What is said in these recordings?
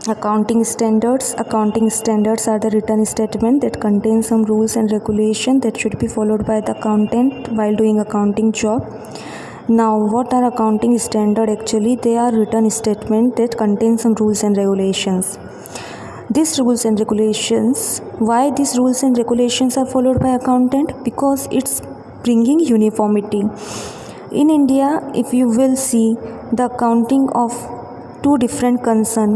Accounting standards. Accounting standards are the written statement that contain some rules and regulation that should be followed by the accountant while doing accounting job. Now, what are accounting standard actually? They are written statement that contain some rules and regulations. These rules and regulations, why these rules and regulations are followed by accountant? Because it's bringing uniformity. In India, if you will see the accounting of two different concern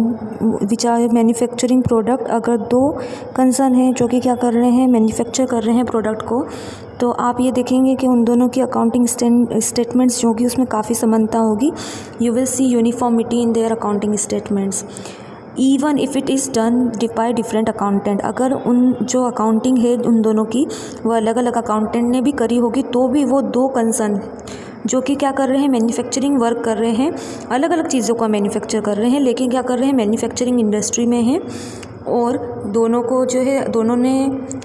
which are manufacturing product, अगर दो concern हैं जो कि क्या कर रहे हैं, manufacture कर रहे हैं प्रोडक्ट को, तो आप ये देखेंगे कि उन दोनों की अकाउंटिंग स्टेटमेंट्स जो कि उसमें काफ़ी समानता होगी. You will see uniformity in their accounting statements even if it is done by different accountant. अगर उन जो अकाउंटिंग है उन दोनों की वो अलग अलग अकाउंटेंट ने भी करी होगी तो भी वो दो कंसर्न जो कि क्या कर रहे हैं, मैन्युफैक्चरिंग वर्क कर रहे हैं, अलग अलग चीज़ों का मैन्युफैक्चर कर रहे हैं, लेकिन क्या कर रहे हैं, मैन्युफैक्चरिंग इंडस्ट्री में हैं. और दोनों को जो है, दोनों ने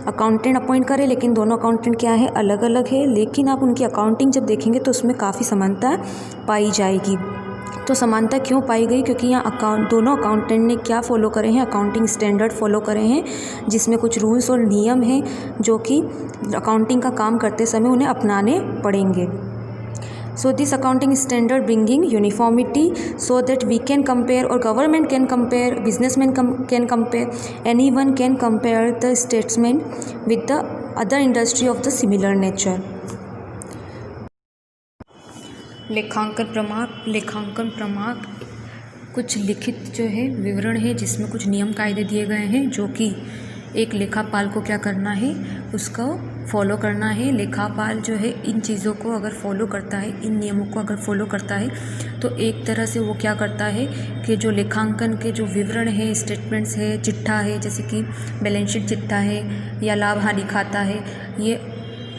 अकाउंटेंट अपॉइंट करे, लेकिन दोनों अकाउंटेंट क्या है, अलग अलग है. लेकिन आप उनकी अकाउंटिंग जब देखेंगे तो उसमें काफ़ी समानता पाई जाएगी. तो समानता क्यों पाई गई? क्योंकि यहाँ दोनों अकाउंटेंट ने क्या फॉलो करे हैं, अकाउंटिंग स्टैंडर्ड फॉलो करे हैं, जिसमें कुछ रूल्स और नियम हैं जो कि अकाउंटिंग का काम करते समय उन्हें अपनाने पड़ेंगे. So this accounting standard bringing uniformity so that we can compare, or government can compare, businessmen can compare, anyone can compare the statement with the other industry of the similar nature. लेखांकन प्रमाण कुछ लिखित जो है विवरण है जिसमें कुछ नियम कायदे दिए गए हैं जो कि एक लेखापाल को क्या करना है, उसको फॉलो करना है. लेखापाल जो है इन चीज़ों को अगर फॉलो करता है, इन नियमों को अगर फॉलो करता है, तो एक तरह से वो क्या करता है कि जो लेखांकन के जो विवरण है, स्टेटमेंट्स है, चिट्ठा है, जैसे कि बैलेंस शीट चिट्ठा है या लाभ हानि खाता है, ये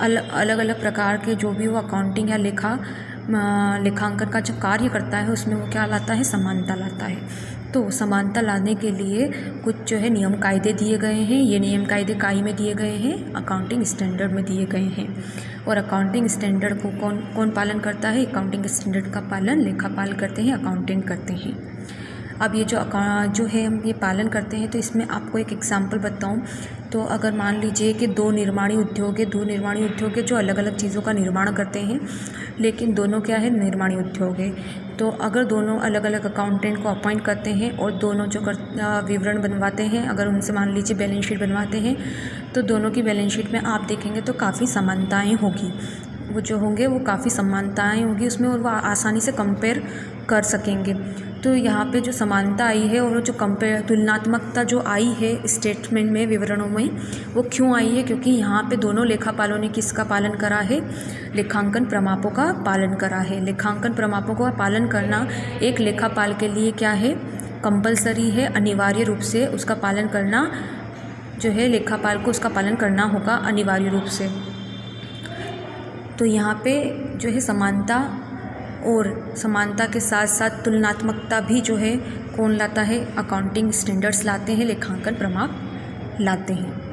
अलग अलग प्रकार के जो भी वो अकाउंटिंग या लेखांकन का जो कार्य करता है उसमें वो क्या लाता है, समानता लाता है. तो समानता लाने के लिए कुछ जो है नियम कायदे दिए गए हैं. ये नियम कायदे काई में दिए गए हैं, अकाउंटिंग स्टैंडर्ड में दिए गए हैं. और अकाउंटिंग स्टैंडर्ड को कौन पालन करता है? अकाउंटिंग स्टैंडर्ड का पालन लेखापाल करते हैं, अकाउंटेंट करते हैं. अब ये जो है हम ये पालन करते हैं, तो इसमें आपको एक एग्जांपल बताऊं तो अगर मान लीजिए कि दो निर्माणी उद्योग है जो अलग अलग चीज़ों का निर्माण करते हैं, लेकिन दोनों क्या है, निर्माणी उद्योग है. तो अगर दोनों अलग अलग अकाउंटेंट को अपॉइंट करते हैं और दोनों जो विवरण बनवाते हैं, अगर उनसे मान लीजिए बैलेंस शीट बनवाते हैं, तो दोनों की बैलेंस शीट में आप देखेंगे तो काफ़ी समानताएँ होगी. वो जो होंगे वो काफ़ी समानताएँ होगी उसमें, और वो आसानी से कंपेयर कर सकेंगे. तो यहाँ पे जो समानता आई है और जो तुलनात्मकता जो आई है स्टेटमेंट में, विवरणों में, वो क्यों आई है? क्योंकि यहाँ पे दोनों लेखापालों ने किसका पालन करा है? लेखांकन प्रमापों का पालन करा है. लेखांकन प्रमापों का पालन करना एक लेखापाल के लिए क्या है, कंपलसरी है, अनिवार्य रूप से उसका पालन करना जो है, लेखापाल को उसका पालन करना होगा अनिवार्य रूप से. तो यहाँ पे जो है समानता, और समानता के साथ साथ तुलनात्मकता भी जो है कौन लाता है? अकाउंटिंग स्टैंडर्ड्स लाते हैं, लेखांकन प्रमाप लाते हैं.